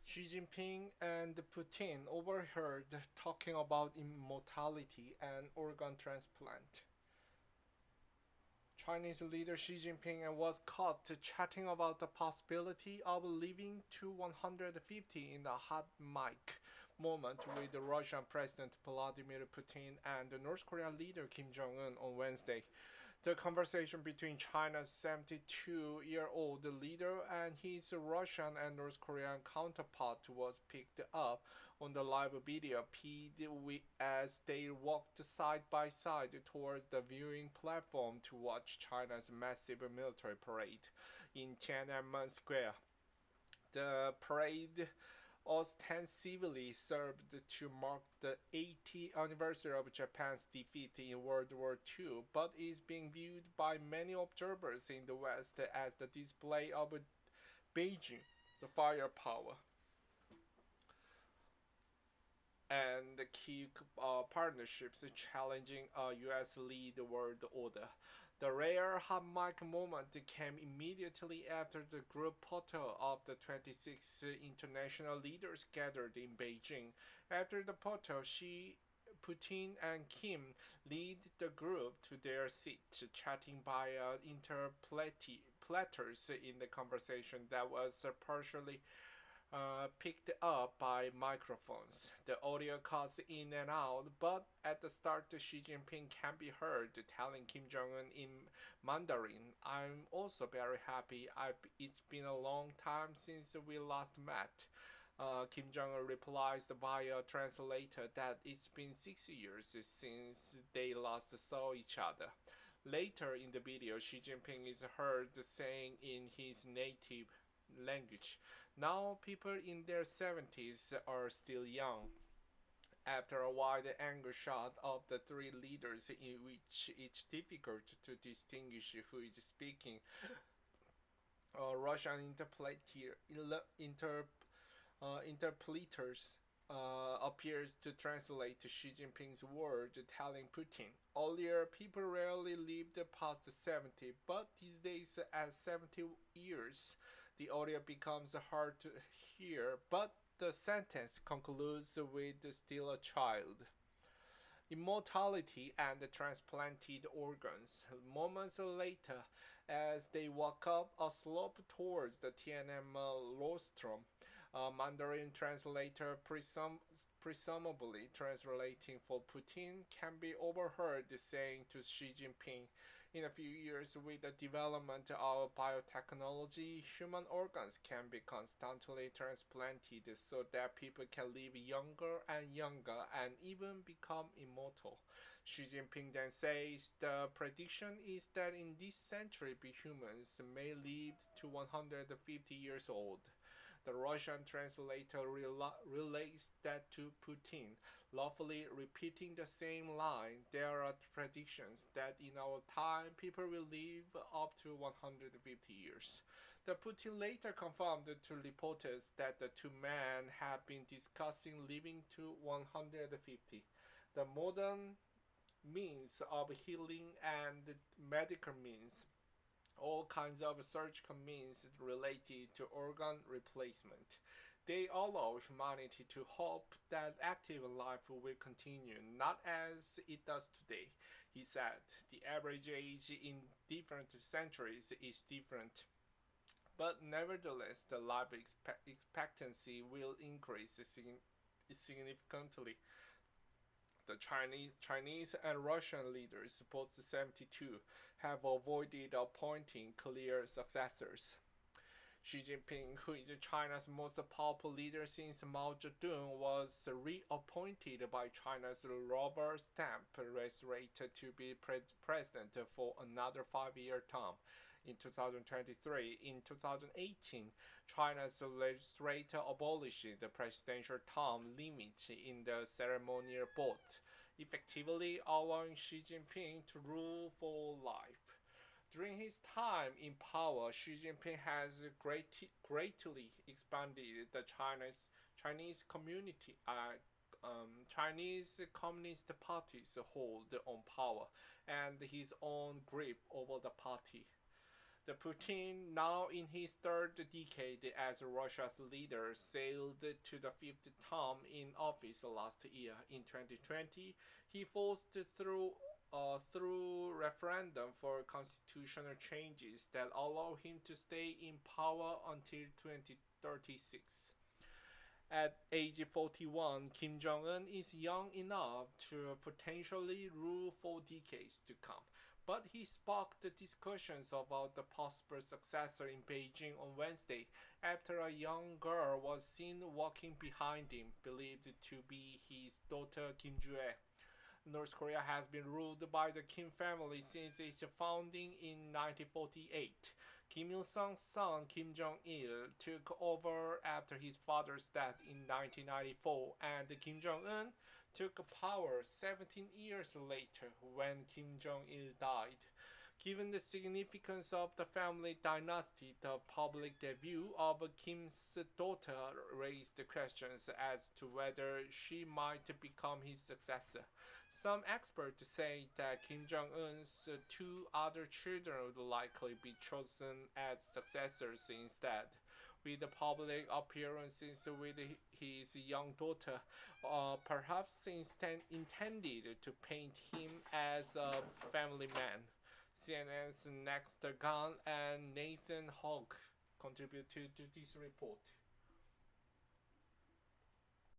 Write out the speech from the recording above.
Xi Jinping and Putin overheard talking about immortality and organ transplant. Chinese leader Xi Jinping was caught chatting about the possibility of living to 150 in a hot mic moment with Russian President Vladimir Putin and North Korean leader Kim Jong-un on Wednesday. The conversation between China's 72-year-old leader and his Russian and North Korean counterpart was picked up on the live video feed as they walked side by side towards the viewing platform to watch China's massive military parade in Tiananmen Square. The parade ostensibly served to mark the 80th anniversary of Japan's defeat in World War II, but is being viewed by many observers in the West as the display of Beijing, the firepower, and the key partnerships challenging a US-led world order. The rare hot mic moment came immediately after the group photo of the 26 international leaders gathered in Beijing. After the photo, Putin and Kim lead the group to their seats, chatting via interplaters in the conversation that was partially picked up by microphones. The audio cuts in and out, but at the start, Xi Jinping can be heard telling Kim Jong un in Mandarin, "I'm also very happy. It's been a long time since we last met." Kim Jong un replies via translator that it's been 6 years since they last saw each other. Later in the video, Xi Jinping is heard saying in his native language, "Now people in their 70s are still young." After a wide angle shot of the three leaders, in which it's difficult to distinguish who is speaking, Russian interpreters appears to translate Xi Jinping's word, telling Putin, "Earlier, people rarely lived past 70, but these days, at 70 years, the audio becomes hard to hear, but the sentence concludes with still a child." Immortality and transplanted organs. Moments later, as they walk up a slope towards the Tiananmen rostrum, a Mandarin translator, presumably translating for Putin, can be overheard saying to Xi Jinping, "In a few years, with the development of biotechnology, human organs can be constantly transplanted so that people can live younger and younger and even become immortal." Xi Jinping then says the prediction is that in this century, humans may live to 150 years old. The Russian translator relays that to Putin, lawfully repeating the same line. "There are predictions that in our time people will live up to 150 years. The Putin later confirmed to reporters that the two men had been discussing living to 150. The modern means of healing and medical means, all kinds of surgical means related to organ replacement. They allow humanity to hope that active life will continue, not as it does today," he said. "The average age in different centuries is different, but nevertheless, the life expectancy will increase significantly." The Chinese and Russian leaders, both 72, have avoided appointing clear successors. Xi Jinping, who is China's most powerful leader since Mao Zedong, was reappointed by China's rubber stamp legislature to be president for another 5-year term in 2023. In 2018, China's legislature abolished the presidential term limit in the ceremonial vote, effectively allowing Xi Jinping to rule for life. During his time in power, Xi Jinping has greatly expanded the Chinese community. Chinese Communist Party's hold on power and his own grip over the party. The Putin, now in his third decade as Russia's leader, sailed to the fifth term in office last year. In 2020, he forced through referendum for constitutional changes that allow him to stay in power until 2036. At age 41, Kim Jong un is young enough to potentially rule for decades to come, but he sparked discussions about the possible successor in Beijing on Wednesday after a young girl was seen walking behind him, believed to be his daughter Kim Jue. North Korea has been ruled by the Kim family since its founding in 1948. Kim Il sung's son Kim Jong il took over after his father's death in 1994, and Kim Jong un took power 17 years later when Kim Jong il died. Given the significance of the family dynasty, the public debut of Kim's daughter raised questions as to whether she might become his successor. Some experts say that Kim Jong un's two other children would likely be chosen as successors instead, with the public appearances with his young daughter, perhaps intended to paint him as a family man. CNN's Next Gun and Nathan Hawk contributed to this report.